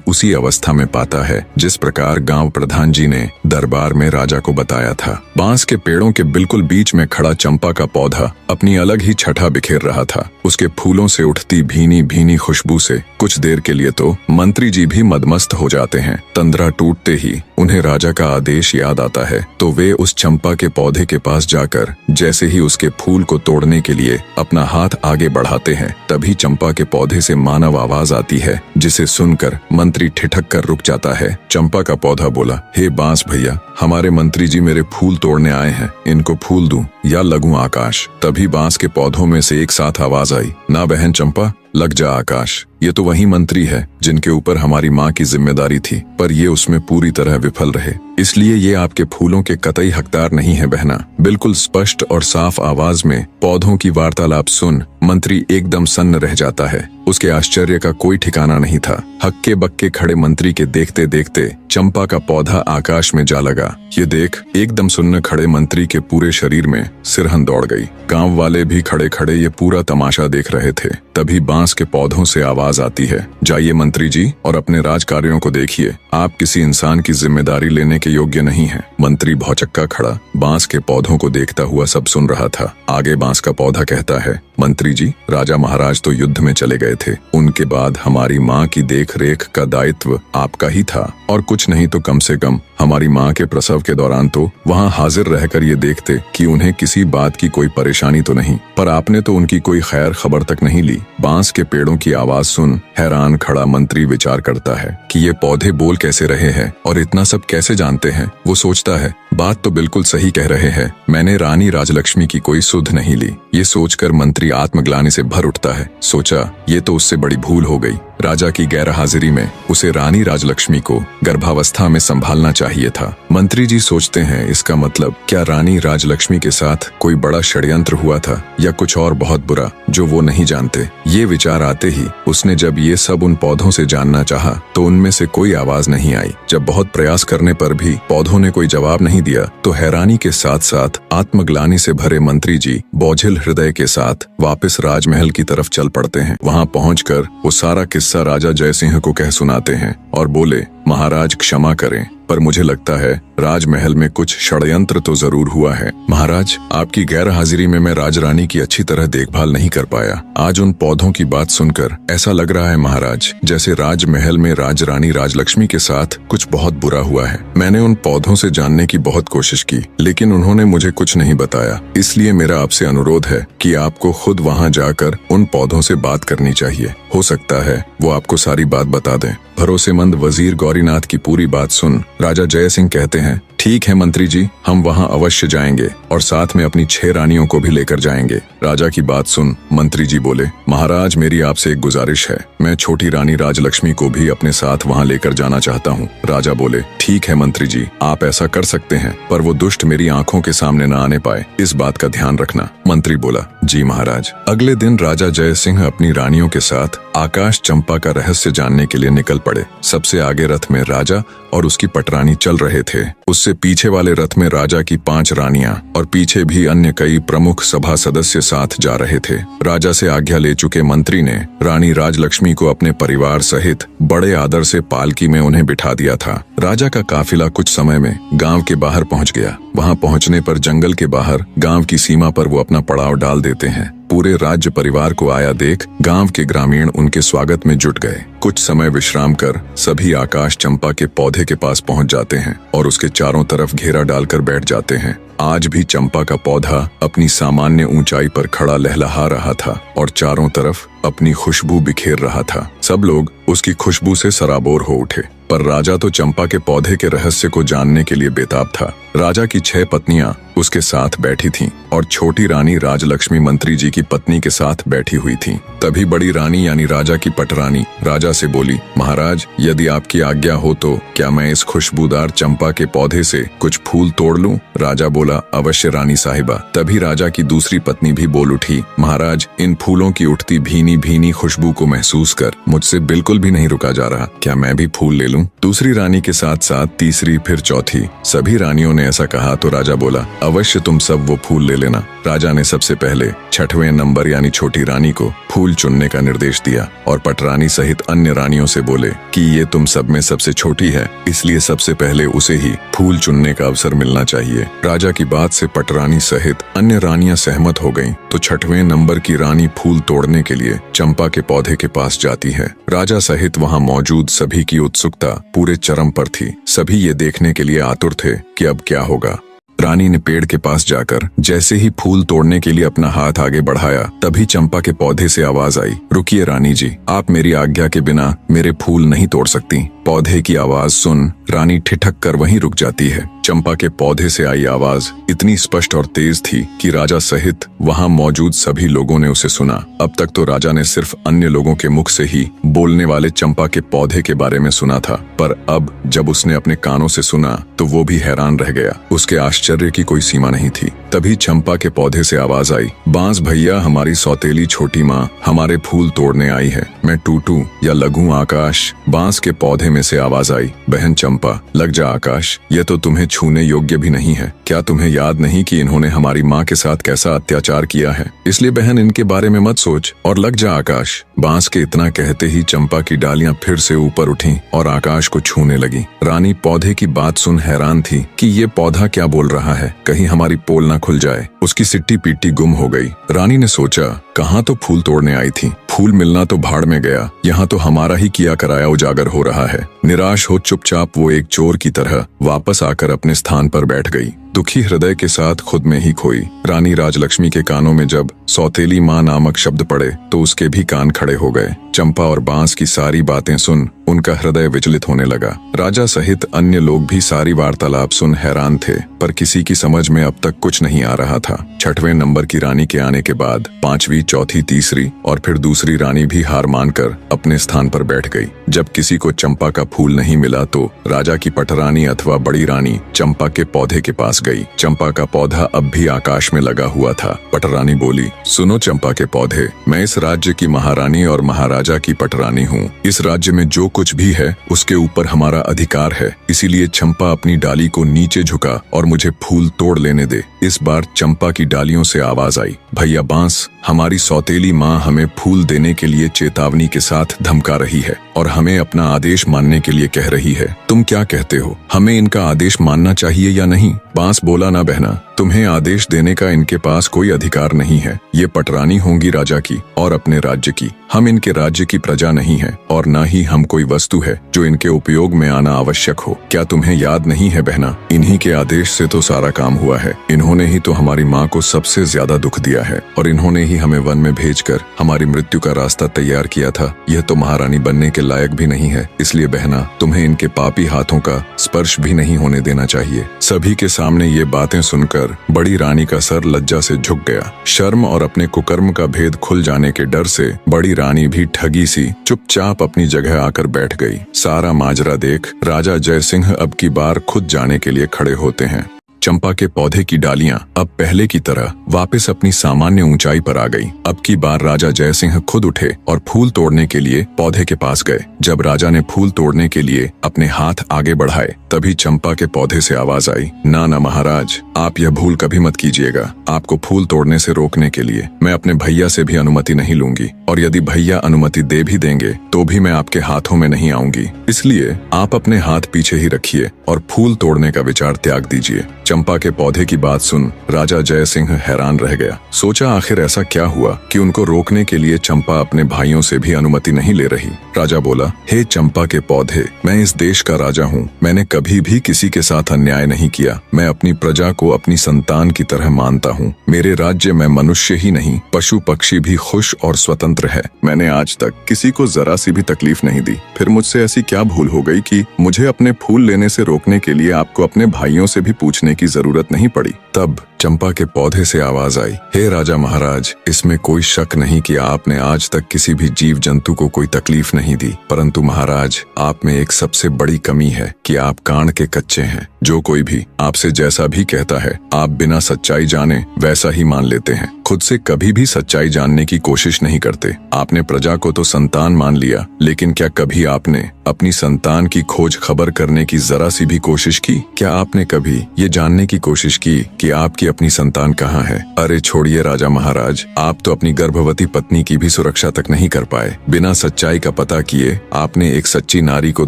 उसी अवस्था में पाता है जिस प्रकार गांव प्रधान जी ने दरबार में राजा को बताया था। बांस के पेड़ों के बिल्कुल बीच में खड़ा चंपा का पौधा अपनी अलग ही छठा बिखेर रहा था। उसके फूलों से उठती भीनी भीनी खुशबू से कुछ देर के लिए तो मंत्री जी भी मदमस्त हो जाते हैं। तंद्रा टूटते ही उन्हें राजा का आदेश याद आता है तो वे उस चंपा के पौधे के पास जाकर जैसे ही उसके फूल को तोड़ने के लिए अपना हाथ आगे बढ़ाते हैं तभी चंपा के पौधे से मानव आवाज आती है जिसे सुनकर मंत्री ठिठक कर रुक जाता है। चंपा का पौधा बोला, हे बांस भैया, हमारे मंत्री जी मेरे फूल तोड़ने आए हैं, इनको फूल दूं या लगूं आकाश। तभी बांस के पौधों में से एक साथ आवाज आई, ना बहन चंपा, लग जा आकाश। ये तो वही मंत्री है जिनके ऊपर हमारी माँ की जिम्मेदारी थी, पर ये उसमें पूरी तरह विफल रहे, इसलिए ये आपके फूलों के कतई हकदार नहीं है बहना। बिल्कुल स्पष्ट और साफ आवाज में पौधों की वार्तालाप सुन मंत्री एकदम सन्न रह जाता है। उसके आश्चर्य का कोई ठिकाना नहीं था। हक्के बक्के खड़े मंत्री के देखते देखते चंपा का पौधा आकाश में जा लगा। ये देख एकदम सुन्न खड़े मंत्री के पूरे शरीर में सिरहन दौड़ गई। गांव वाले भी खड़े खड़े ये पूरा तमाशा देख रहे थे। तभी बांस के पौधों से आवाज आती है, जाइए मंत्री जी और अपने राज कार्यों को देखिए, आप किसी इंसान की जिम्मेदारी लेने के योग्य नहीं हैं। मंत्री भौचक्का खड़ा बांस के पौधों को देखता हुआ सब सुन रहा था। आगे बांस का पौधा कहता है, मंत्री जी, राजा महाराज तो युद्ध में चले गए थे, उनके बाद हमारी माँ की देख रेख का दायित्व आपका ही था, और कुछ नहीं तो कम से कम हमारी माँ के प्रसव के दौरान तो वहाँ हाजिर रहकर ये देखते कि उन्हें किसी बात की कोई परेशानी तो नहीं, पर आपने तो उनकी कोई खैर खबर तक नहीं ली। बांस के पेड़ों की आवाज सुन हैरान खड़ा मंत्री विचार करता है कि ये पौधे बोल कैसे रहे हैं और इतना सब कैसे जानते हैं। वो सोचता है, बात तो बिल्कुल सही कह रहे हैं, मैंने रानी राजलक्ष्मी की कोई सुध नहीं ली। ये सोचकर मंत्री आत्मग्लानि से भर उठता है। सोचा ये तो उससे बड़ी भूल हो गई। राजा की गैर हाजिरी में उसे रानी राजलक्ष्मी को गर्भावस्था में संभालना चाहिए था। मंत्री जी सोचते हैं, इसका मतलब क्या रानी राजलक्ष्मी के साथ कोई बड़ा षड्यंत्र हुआ था या कुछ और बहुत बुरा जो वो नहीं जानते। ये विचार आते ही उसने जब ये सब उन पौधों से जानना चाहा तो उनमें से कोई आवाज नहीं आई। जब बहुत प्रयास करने पर भी पौधों ने कोई जवाब नहीं दिया तो हैरानी के साथ साथ आत्मग्लानि से भरे मंत्री जी बोझिल हृदय के साथ वापस राजमहल की तरफ चल पड़ते हैं। वहाँ पहुंचकर वो सारा किस्सा राजा जय सिंह को कह सुनाते हैं और बोले, महाराज क्षमा करें, पर मुझे लगता है राजमहल में कुछ षड्यंत्र तो जरूर हुआ है। महाराज, आपकी गैर हाजिरी में मैं राजरानी की अच्छी तरह देखभाल नहीं कर पाया। आज उन पौधों की बात सुनकर ऐसा लग रहा है महाराज जैसे राजमहल में राजरानी राजलक्ष्मी के साथ कुछ बहुत बुरा हुआ है। मैंने उन पौधों से जानने की बहुत कोशिश की लेकिन उन्होंने मुझे कुछ नहीं बताया, इसलिए मेरा आपसे अनुरोध है कि आपको खुद वहाँ जाकर उन पौधों से बात करनी चाहिए। हो सकता है वो आपको सारी बात बता दें। भरोसेमंद वजीर गौरीनाथ की पूरी बात सुन राजा जय सिंह कहते हैं, ठीक है मंत्री जी, हम वहां अवश्य जाएंगे और साथ में अपनी 6 रानियों को भी लेकर जाएंगे। राजा की बात सुन मंत्री जी बोले, महाराज मेरी आपसे एक गुजारिश है, मैं छोटी रानी राजलक्ष्मी को भी अपने साथ वहां लेकर जाना चाहता हूं। राजा बोले, ठीक है मंत्री जी, आप ऐसा कर सकते हैं, पर वो दुष्ट मेरी आंखों के सामने न आने पाए, इस बात का ध्यान रखना। मंत्री बोला, जी महाराज। अगले दिन राजा जय सिंह अपनी रानियों के साथ आकाश चंपा का रहस्य जानने के लिए निकल पड़े। सबसे आगे रथ में राजा और उसकी पटरानी चल रहे थे। उससे पीछे वाले रथ में राजा की 5 रानियां और पीछे भी अन्य कई प्रमुख सभा सदस्य साथ जा रहे थे। राजा से आज्ञा ले चुके मंत्री ने रानी राजलक्ष्मी को अपने परिवार सहित बड़े आदर से पालकी में उन्हें बिठा दिया था। राजा का काफिला कुछ समय में गांव के बाहर पहुंच गया। वहां पहुंचने पर जंगल के बाहर गांव की सीमा पर वो अपना पड़ाव डाल देते हैं। पूरे राज्य परिवार को आया देख गांव के ग्रामीण उनके स्वागत में जुट गए। कुछ समय विश्राम कर सभी आकाश चंपा के पौधे के पास पहुंच जाते हैं और उसके चारों तरफ घेरा डालकर बैठ जाते हैं। आज भी चंपा का पौधा अपनी सामान्य ऊंचाई पर खड़ा लहलहा रहा था और चारों तरफ अपनी खुशबू बिखेर रहा था। सब लोग उसकी खुशबू से सराबोर हो उठे, पर राजा तो चंपा के पौधे के रहस्य को जानने के लिए बेताब था। राजा की 6 पत्नियां उसके साथ बैठी थीं और छोटी रानी राजलक्ष्मी मंत्री जी की पत्नी के साथ बैठी हुई थीं। तभी बड़ी रानी यानी राजा की पटरानी राजा से बोली, महाराज, यदि आपकी आज्ञा हो तो क्या मैं इस खुशबूदार चंपा के पौधे से कुछ फूल तोड़ लूं? राजा बोला, अवश्य रानी साहिबा। तभी राजा की दूसरी पत्नी भी बोल उठी, महाराज, इन फूलों की उठती भीनी भीनी खुशबू को महसूस कर मुझसे बिल्कुल भी नहीं रुका जा रहा। क्या मैं भी फूल ले लूं? दूसरी रानी के साथ साथ तीसरी, फिर चौथी, सभी रानियों ने ऐसा कहा तो राजा बोला, अवश्य तुम सब वो फूल ले लेना। राजा ने सबसे पहले 6वें नंबर यानी छोटी रानी को फूल चुनने का निर्देश दिया और पटरानी सहित अन्य रानियों से बोले कि ये तुम सब में सबसे छोटी है, इसलिए सबसे पहले उसे ही फूल चुनने का अवसर मिलना चाहिए। राजा की बात से पटरानी सहित अन्य रानियां सहमत हो गईं, तो 6वें नंबर की रानी फूल तोड़ने के लिए चंपा के पौधे के पास जाती है। राजा सहित वहां मौजूद सभी की उत्सुकता पूरे चरम पर थी। सभी ये देखने के लिए आतुर थे कि अब क्या होगा। रानी ने पेड़ के पास जाकर जैसे ही फूल तोड़ने के लिए अपना हाथ आगे बढ़ाया, तभी चंपा के पौधे से आवाज आई, रुकिए रानी जी, आप मेरी आज्ञा के बिना मेरे फूल नहीं तोड़ सकती। पौधे की आवाज सुन रानी ठिठक कर वहीं रुक जाती है। चंपा के पौधे से आई आवाज इतनी स्पष्ट और तेज थी कि राजा सहित वहां मौजूद सभी लोगों ने उसे सुना। अब तक तो राजा ने सिर्फ अन्य लोगों के मुख से ही बोलने वाले चंपा के पौधे के बारे में सुना था, पर अब जब उसने अपने कानों से सुना तो वो भी हैरान रह गया। उसके आश्चर्य की कोई सीमा नहीं थी। तभी चंपा के पौधे से आवाज आई, बांस भैया, हमारी सौतेली छोटी माँ हमारे फूल तोड़ने आई है। मैं टूटू या लगूं आकाश? बांस के पौधे में से आवाज आई, बहन चंपा, लग जा आकाश, ये तो तुम्हें छूने योग्य भी नहीं है। क्या तुम्हें याद नहीं कि इन्होंने हमारी माँ के साथ कैसा अत्याचार किया है? इसलिए बहन इनके बारे में मत सोच और लग जा आकाश। बांस के इतना कहते ही चंपा की डालियां फिर से ऊपर उठीं और आकाश को छूने लगी। रानी पौधे की बात सुन हैरान थी कि ये पौधा क्या बोल रहा है, कहीं हमारी पोल ना खुल जाए। उसकी सिट्टी पीटी गुम हो गई। रानी ने सोचा, कहाँ तो फूल तोड़ने आई थी, फूल मिलना तो भाड़ में गया, यहाँ तो हमारा ही किया कराया उजागर हो रहा है। निराश हो चुपचाप वो एक चोर की तरह वापस आकर अपने स्थान पर बैठ गई, दुखी हृदय के साथ खुद में ही खोई। रानी राजलक्ष्मी के कानों में जब सौतेली माँ नामक शब्द पड़े तो उसके भी कान खड़े हो गए। चंपा और बांस की सारी बातें सुन उनका हृदय विचलित होने लगा। राजा सहित अन्य लोग भी सारी वार्तालाप सुन हैरान थे, पर किसी की समझ में अब तक कुछ नहीं आ रहा था। 6वें नंबर की रानी के आने के बाद 5वीं, चौथी, तीसरी और फिर दूसरी रानी भी हार मानकर अपने स्थान पर बैठ गई। जब किसी को चंपा का फूल नहीं मिला तो राजा की पटरानी अथवा बड़ी रानी चंपा के पौधे के पास गई। चंपा का पौधा अब भी आकाश में लगा हुआ था। पटरानी बोली, सुनो चंपा के पौधे, मैं इस राज्य की महारानी और महाराजा की पटरानी हूँ। इस राज्य में जो कुछ भी है उसके ऊपर हमारा अधिकार है, इसीलिए चंपा अपनी डाली को नीचे झुका और मुझे फूल तोड़ लेने दे। इस बार चंपा की डालियों से आवाज आई, भैया बांस, हमारी सौतेली माँ हमें फूल देने के लिए चेतावनी के साथ धमका रही है और हमें अपना आदेश मानने के लिए कह रही है। तुम क्या कहते हो, हमें इनका आदेश मानना चाहिए या नहीं? बांस बोला, ना बहना, तुम्हें आदेश देने का इनके पास कोई अधिकार नहीं है। ये पटरानी होंगी राजा की और अपने राज्य की। हम इनके राज्य की प्रजा नहीं है और न ही हम कोई वस्तु है जो इनके उपयोग में आना आवश्यक हो। क्या तुम्हें याद नहीं है बहना, इन्हीं के आदेश से तो सारा काम हुआ है। इन्होंने ही तो हमारी माँ को सबसे ज्यादा दुख दिया है और इन्होंने ही हमें वन में भेजकर हमारी मृत्यु का रास्ता तैयार किया था। यह तो महारानी बनने के लायक भी नहीं है, इसलिए बहना तुम्हें इनके पापी हाथों का स्पर्श भी नहीं होने देना चाहिए। सभी के सामने ये बातें सुनकर बड़ी रानी का सर लज्जा से झुक गया। शर्म और अपने कुकर्म का भेद खुल जाने के डर से बड़ी रानी भी ठगी सी चुपचाप अपनी जगह आकर बैठ गई। सारा माजरा देख राजा जय सिंह अब की बार खुद जाने के लिए खड़े होते हैं। चंपा के पौधे की डालियां अब पहले की तरह वापस अपनी सामान्य ऊंचाई पर आ गईं। अब की बार राजा जय सिंह खुद उठे और फूल तोड़ने के लिए पौधे के पास गए। जब राजा ने फूल तोड़ने के लिए अपने हाथ आगे बढ़ाए तभी चंपा के पौधे से आवाज आई, ना ना महाराज, आप यह भूल कभी मत कीजिएगा। आपको फूल तोड़ने से रोकने के लिए मैं अपने भैया से भी अनुमति नहीं लूंगी और यदि भैया अनुमति दे भी देंगे तो भी मैं आपके हाथों में नहीं आऊंगी। इसलिए आप अपने हाथ पीछे ही रखिए और फूल तोड़ने का विचार त्याग दीजिए। चंपा के पौधे की बात सुन राजा जय सिंह हैरान रह गया। सोचा आखिर ऐसा क्या हुआ कि उनको रोकने के लिए चंपा अपने भाइयों से भी अनुमति नहीं ले रही। राजा बोला, हे चंपा के पौधे, मैं इस देश का राजा हूँ। मैंने कभी भी किसी के साथ अन्याय नहीं किया। मैं अपनी प्रजा को अपनी संतान की तरह मानता हूँ। मेरे राज्य में मनुष्य ही नहीं, पशु पक्षी भी खुश और स्वतंत्र है। मैंने आज तक किसी को जरा सी भी तकलीफ नहीं दी। फिर मुझसे ऐसी क्या भूल हो गई कि मुझे अपने फूल लेने से रोकने के लिए आपको अपने भाइयों से भी पूछने की जरूरत नहीं पड़ी। तब चंपा के पौधे से आवाज आई, हे राजा महाराज, इसमें कोई शक नहीं कि आपने आज तक किसी भी जीव जंतु को कोई तकलीफ नहीं दी, परंतु महाराज, आप में एक सबसे बड़ी कमी है कि आप कान के कच्चे हैं। जो कोई भी आपसे जैसा भी कहता है, आप बिना सच्चाई जाने वैसा ही मान लेते हैं। खुद से कभी भी सच्चाई जानने की कोशिश नहीं करते। आपने प्रजा को तो संतान मान लिया, लेकिन क्या कभी आपने अपनी संतान की खोज खबर करने की जरा सी भी कोशिश की? क्या आपने कभी ये जानने की कोशिश की कि आपकी अपनी संतान कहाँ है? अरे छोड़िए राजा महाराज, आप तो अपनी गर्भवती पत्नी की भी सुरक्षा तक नहीं कर पाए। बिना सच्चाई का पता किए आपने एक सच्ची नारी को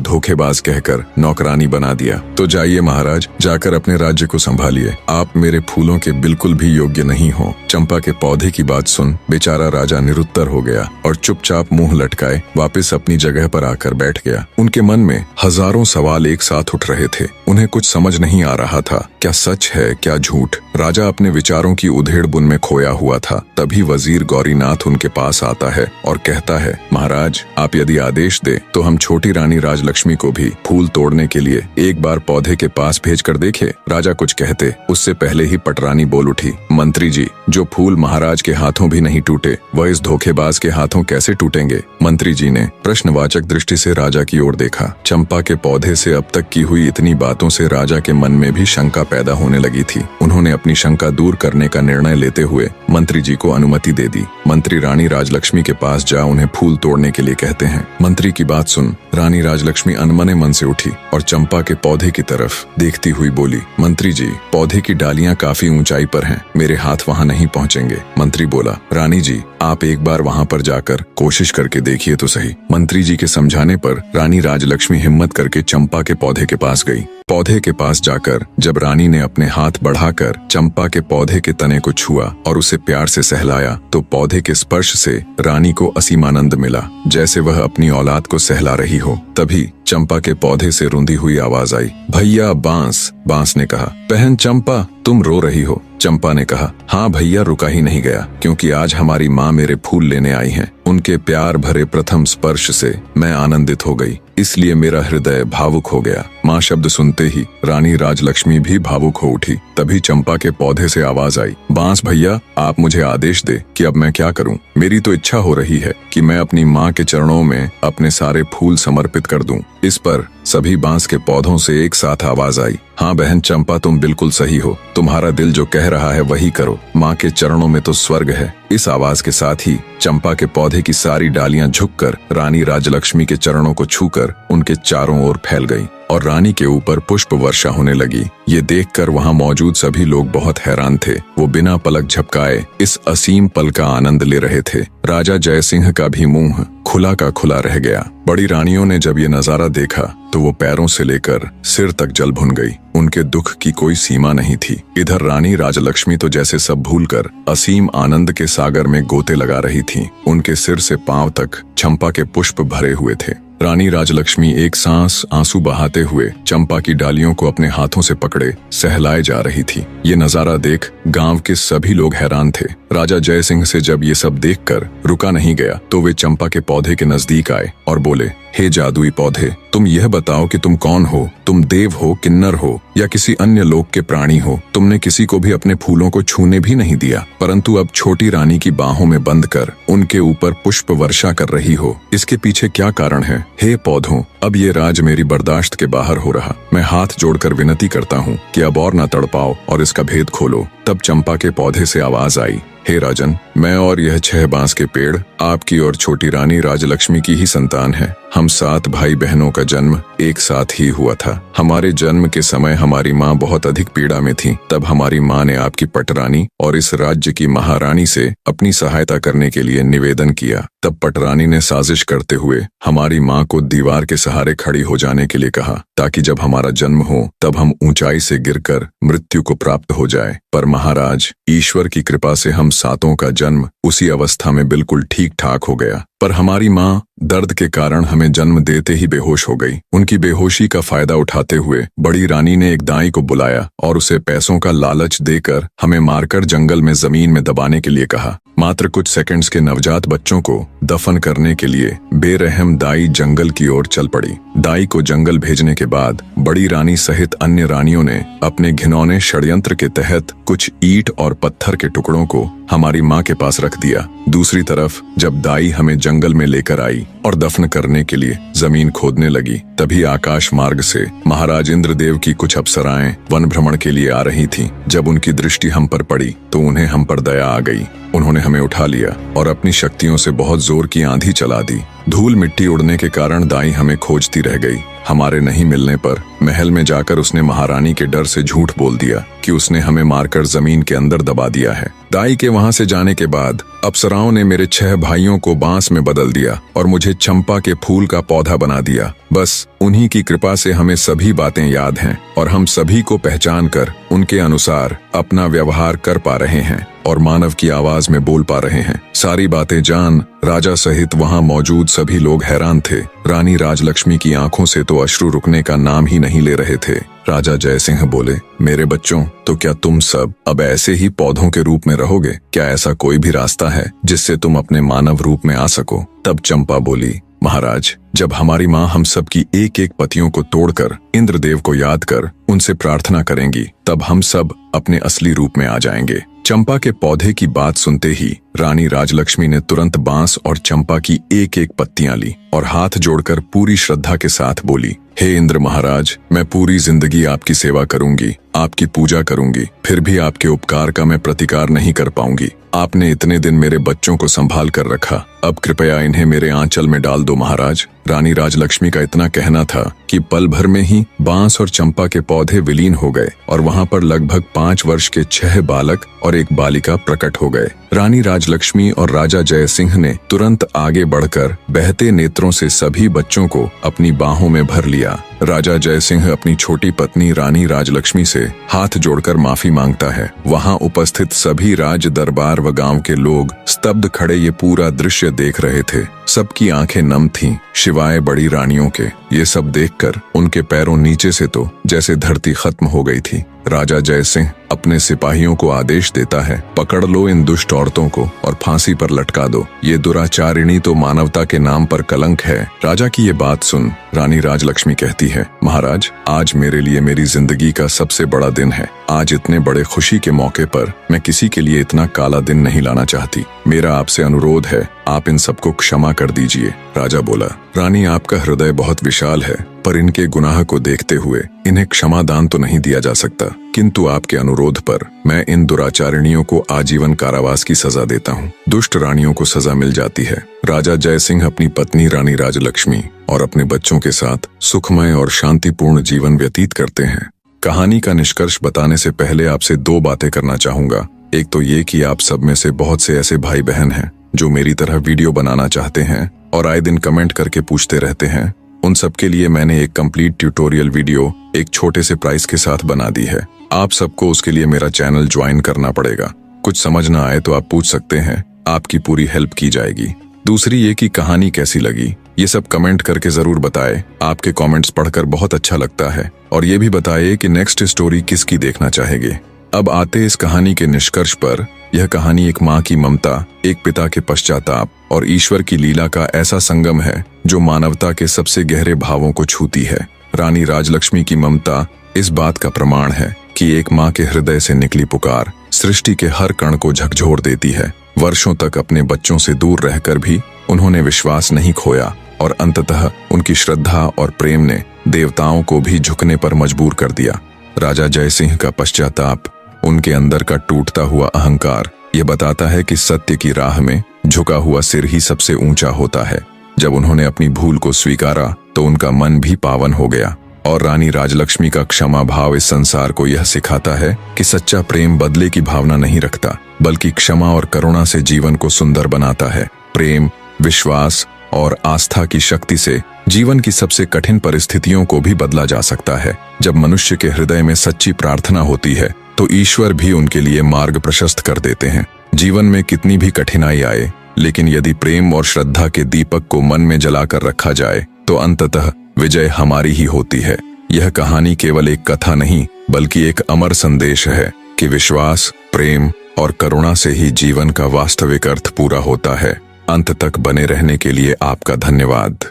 धोखेबाज कहकर नौकरानी बना दिया। तो जाइए महाराज, जाकर अपने राज्य को संभालिए। आप मेरे फूलों के बिल्कुल भी योग्य नहीं हो। चंपा के पौधे की बात सुन बेचारा राजा निरुत्तर हो गया और चुपचाप मुंह लटकाए वापस अपनी जगह पर आकर बैठ गया। उनके मन में हजारों सवाल एक साथ उठ रहे थे। उन्हें कुछ समझ नहीं आ रहा था, क्या सच है क्या झूठ। राजा अपने विचारों की उधेड़ बुन में खोया हुआ था। तभी वजीर गौरीनाथ उनके पास आता है और कहता है, महाराज, आप यदि आदेश दे तो हम छोटी रानी राजलक्ष्मी को भी फूल तोड़ने के लिए एक बार पौधे के पास भेज कर देखे। राजा कुछ कहते उससे पहले ही पटरानी बोल उठी, मंत्री जी, जो फूल महाराज के हाथों भी नहीं टूटे, वह इस धोखेबाज के हाथों कैसे टूटेंगे? मंत्री जी ने प्रश्नवाचक दृष्टि से राजा की ओर देखा। चंपा के पौधे से अब तक की हुई इतनी बातों से राजा के मन में भी शंका पैदा होने लगी थी। उन्होंने अपनी शंका दूर करने का निर्णय लेते हुए मंत्री जी को अनुमति दे दी। मंत्री रानी राजलक्ष्मी के पास जा उन्हें फूल तोड़ने के लिए कहते हैं। मंत्री की बात सुन रानी राजलक्ष्मी अनमने मन से उठी और चंपा के पौधे की तरफ देखती हुई बोली, मंत्री जी, पौधे की डालियां काफी ऊंचाई पर हैं, मेरे हाथ वहां नहीं पहुंचेंगे। मंत्री बोला, रानी जी, आप एक बार वहां पर जाकर कोशिश करके देखिए तो सही। मंत्री जी के समझाने पर रानी राजलक्ष्मी हिम्मत करके चंपा के पौधे के पास गई। पौधे के पास जाकर जब रानी ने अपने हाथ बढ़ाकर चंपा के पौधे के तने को छुआ और उसे प्यार से सहलाया, तो पौधे के स्पर्श से रानी को असीम आनंद मिला, जैसे वह अपनी औलाद को सहला रही हो। तभी चंपा के पौधे से रुंधी हुई आवाज आई, भैया बांस। बांस ने कहा, बहन चंपा, तुम रो रही हो? चंपा ने कहा, हाँ भैया, रुका ही नहीं गया, क्योंकि आज हमारी माँ मेरे फूल लेने आई हैं। उनके प्यार भरे प्रथम स्पर्श से मैं आनंदित हो गई, इसलिए मेरा हृदय भावुक हो गया। माँ शब्द सुनते ही रानी राजलक्ष्मी भी भावुक हो उठी। तभी चंपा के पौधे से आवाज आई, बांस भैया, आप मुझे आदेश दे कि अब मैं क्या करूं? मेरी तो इच्छा हो रही है कि मैं अपनी माँ के चरणों में अपने सारे फूल समर्पित कर दूं। इस पर सभी बांस के पौधों से एक साथ आवाज आई, हाँ बहन चंपा, तुम बिल्कुल सही हो, तुम्हारा दिल जो कह रहा है वही करो, माँ के चरणों में तो स्वर्ग है। इस आवाज के साथ ही चंपा के पौधे की सारी डालियां झुककर रानी राजलक्ष्मी के चरणों को छूकर उनके चारों ओर फैल गईं और रानी के ऊपर पुष्प वर्षा होने लगी। ये देखकर वहां मौजूद सभी लोग बहुत हैरान थे। वो बिना पलक झपकाए इस असीम पल का आनंद ले रहे थे। राजा जयसिंह का भी मुंह खुला का खुला रह गया। बड़ी रानियों ने जब ये नजारा देखा तो वो पैरों से लेकर सिर तक जल भुन गई। उनके दुख की कोई सीमा नहीं थी। इधर रानी राजलक्ष्मी तो जैसे सब भूलकर असीम आनंद के सागर में गोते लगा रही थी। उनके सिर से पांव तक चंपा के पुष्प भरे हुए थे। रानी राजलक्ष्मी एक सांस आंसू बहाते हुए चंपा की डालियों को अपने हाथों से पकड़े सहलाए जा रही थी। ये नजारा देख गांव के सभी लोग हैरान थे। राजा जयसिंह से जब ये सब देखकर रुका नहीं गया तो वे चंपा के पौधे के नजदीक आए और बोले, हे जादुई पौधे, तुम यह बताओ कि तुम कौन हो? तुम देव हो, किन्नर हो या किसी अन्य लोक के प्राणी हो? तुमने किसी को भी अपने फूलों को छूने भी नहीं दिया, परंतु अब छोटी रानी की बाहों में बंद कर उनके ऊपर पुष्प वर्षा कर रही हो। इसके पीछे क्या कारण है? हे पौधों, अब ये राज मेरी बर्दाश्त के बाहर हो रहा। मैं हाथ जोड़कर विनती करता हूँ कि अब और न तड़पाओ और इसका भेद खोलो। तब चंपा के पौधे से आवाज आई, हे राजन, मैं और यह 6 बांस के पेड़ आपकी और छोटी रानी राजलक्ष्मी की ही संतान है। हम 7 भाई बहनों का जन्म एक साथ ही हुआ था। हमारे जन्म के समय हमारी माँ बहुत अधिक पीड़ा में थी। तब हमारी माँ ने आपकी पटरानी और इस राज्य की महारानी से अपनी सहायता करने के लिए निवेदन किया। तब पटरानी ने साजिश करते हुए हमारी माँ को दीवार के सहारे खड़ी हो जाने के लिए कहा, ताकि जब हमारा जन्म हो तब हम ऊंचाई से गिरकर मृत्यु को प्राप्त हो जाए। पर महाराज, ईश्वर की कृपा से हम 7 का जन्म उसी अवस्था में बिल्कुल ठीक ठाक हो गया। पर हमारी माँ दर्द के कारण हमें जन्म देते ही बेहोश हो गई। उनकी बेहोशी का फायदा उठाते हुए बड़ी रानी ने एक दाई को बुलाया और उसे पैसों का लालच देकर हमें मारकर जंगल में जमीन में दबाने के लिए कहा। मात्र कुछ सेकंड्स के नवजात बच्चों को दफन करने के लिए बेरहम दाई जंगल की ओर चल पड़ी। दाई को जंगल भेजने के बाद बड़ी रानी सहित अन्य रानियों ने अपने घिनौने षड्यंत्र के तहत कुछ ईंट और पत्थर के टुकड़ों को हमारी माँ के पास रख दिया। दूसरी तरफ जब दाई हमें जंगल में लेकर आई और दफन करने के लिए जमीन खोदने लगी, तभी आकाश मार्ग से महाराज इंद्रदेव की कुछ अप्सराएं वन भ्रमण के लिए आ रही थीं। जब उनकी दृष्टि हम पर पड़ी तो उन्हें हम पर दया आ गई। उन्होंने हमें उठा लिया और अपनी शक्तियों से बहुत जोर की आंधी चला दी। धूल मिट्टी उड़ने के कारण दाई हमें खोजती रह गई। हमारे नहीं मिलने पर महल में जाकर उसने महारानी के डर से झूठ बोल दिया कि उसने हमें मारकर जमीन के अंदर दबा दिया है। दाई के वहां से जाने के बाद अप्सराओं ने मेरे 6 भाइयों को बांस में बदल दिया और मुझे चंपा के फूल का पौधा बना दिया। बस उन्हीं की कृपा से हमें सभी बातें याद हैं और हम सभी को पहचान कर उनके अनुसार अपना व्यवहार कर पा रहे हैं और मानव की आवाज में बोल पा रहे हैं। सारी बातें जान राजा सहित वहां मौजूद सभी लोग हैरान थे। रानी राजलक्ष्मी की आंखों से तो अश्रु रुकने का नाम ही नहीं ले रहे थे। राजा जयसिंह बोले, मेरे बच्चों, तो क्या तुम सब अब ऐसे ही पौधों के रूप में रहोगे? क्या ऐसा कोई भी रास्ता है जिससे तुम अपने मानव रूप में आ सको? तब चंपा बोली, महाराज, जब हमारी माँ हम सब की एक एक पतियों को तोड़कर इंद्रदेव को याद कर उनसे प्रार्थना करेंगी, तब हम सब अपने असली रूप में आ जाएंगे। चंपा के पौधे की बात सुनते ही रानी राजलक्ष्मी ने तुरंत बांस और चंपा की एक एक पत्तियां ली और हाथ जोड़कर पूरी श्रद्धा के साथ बोली, हे इंद्र महाराज, मैं पूरी जिंदगी आपकी सेवा करूंगी, आपकी पूजा करूंगी, फिर भी आपके उपकार का मैं प्रतिकार नहीं कर पाऊंगी। आपने इतने दिन मेरे बच्चों को संभाल कर रखा, अब कृपया इन्हें मेरे आंचल में डाल दो महाराज। रानी राजलक्ष्मी का इतना कहना था कि पल भर में ही बांस और चंपा के पौधे विलीन हो गए और वहां पर लगभग 5 वर्ष के 6 बालक और एक बालिका प्रकट हो गए। रानी राजलक्ष्मी और राजा जयसिंह ने तुरंत आगे बढ़कर बहते नेत्रों से सभी बच्चों को अपनी बाहों में भर लिया। राजा जयसिंह अपनी छोटी पत्नी रानी राजलक्ष्मी से हाथ जोड़कर माफी मांगता है। वहां उपस्थित सभी राज दरबार व गांव के लोग स्तब्ध खड़े ये पूरा दृश्य देख रहे थे। सबकी आंखें नम थीं, शिवाय बड़ी रानियों के। ये सब देखकर उनके पैरों नीचे से तो जैसे धरती खत्म हो गई थी। राजा जयसिंह अपने सिपाहियों को आदेश देता है, पकड़ लो इन दुष्ट औरतों को और फांसी पर लटका दो। ये दुराचारिणी तो मानवता के नाम पर कलंक है। राजा की ये बात सुन रानी राजलक्ष्मी कहती है, महाराज, आज मेरे लिए मेरी जिंदगी का सबसे बड़ा दिन है। आज इतने बड़े खुशी के मौके पर मैं किसी के लिए इतना काला दिन नहीं लाना चाहती। मेरा आपसे अनुरोध है, आप इन सबको क्षमा कर दीजिए। राजा बोला, रानी, आपका हृदय बहुत विशाल है, पर इनके गुनाह को देखते हुए इन्हें क्षमादान तो नहीं दिया जा सकता, किंतु आपके अनुरोध पर मैं इन दुराचारिणियों को आजीवन कारावास की सजा देता हूँ। दुष्ट रानियों को सजा मिल जाती है। राजा जयसिंह अपनी पत्नी रानी राजलक्ष्मी और अपने बच्चों के साथ सुखमय और शांतिपूर्ण जीवन व्यतीत करते हैं। कहानी का निष्कर्ष बताने से पहले आपसे 2 बातें करना चाहूंगा। एक तो ये कि आप सब में से बहुत से ऐसे भाई बहन हैं जो मेरी तरह वीडियो बनाना चाहते हैं और आए दिन कमेंट करके पूछते रहते हैं। उन सब के लिए मैंने एक कंप्लीट ट्यूटोरियल वीडियो एक छोटे से प्राइस के साथ बना दी है। आप सबको उसके लिए मेरा चैनल ज्वाइन करना पड़ेगा। कुछ समझ ना आए तो आप पूछ सकते हैं, आपकी पूरी हेल्प की जाएगी। दूसरी ये कि कहानी कैसी लगी, ये सब कमेंट करके जरूर बताएं। आपके कमेंट्स पढ़कर बहुत अच्छा लगता है। और ये भी बताइए कि नेक्स्ट स्टोरी किसकी देखना चाहेंगे। अब आते इस कहानी के निष्कर्ष पर। यह कहानी एक माँ की ममता, एक पिता के पश्चाताप और ईश्वर की लीला का ऐसा संगम है जो मानवता के सबसे गहरे भावों को छूती है। रानी राजलक्ष्मी की ममता इस बात का प्रमाण है कि एक माँ के हृदय से निकली पुकार सृष्टि के हर कण को झकझोर देती है। वर्षों तक अपने बच्चों से दूर रहकर भी उन्होंने विश्वास नहीं खोया और अंततः उनकी श्रद्धा और प्रेम ने देवताओं को भी झुकने पर मजबूर कर दिया। राजा जयसिंह का पश्चाताप, उनके अंदर का टूटता हुआ अहंकार, ये बताता है कि सत्य की राह में झुका हुआ सिर ही सबसे ऊंचा होता है। जब उन्होंने अपनी भूल को स्वीकारा तो उनका मन भी पावन हो गया। और रानी राजलक्ष्मी का क्षमा भाव इस संसार को यह सिखाता है कि सच्चा प्रेम बदले की भावना नहीं रखता, बल्कि क्षमा और करुणा से जीवन को सुंदर बनाता है। प्रेम, विश्वास और आस्था की शक्ति से जीवन की सबसे कठिन परिस्थितियों को भी बदला जा सकता है। जब मनुष्य के हृदय में सच्ची प्रार्थना होती है तो ईश्वर भी उनके लिए मार्ग प्रशस्त कर देते हैं। जीवन में कितनी भी कठिनाई आए, लेकिन यदि प्रेम और श्रद्धा के दीपक को मन में जलाकर रखा जाए तो अंततः विजय हमारी ही होती है। यह कहानी केवल एक कथा नहीं बल्कि एक अमर संदेश है कि विश्वास, प्रेम और करुणा से ही जीवन का वास्तविक अर्थ पूरा होता है। अंत तक बने रहने के लिए आपका धन्यवाद।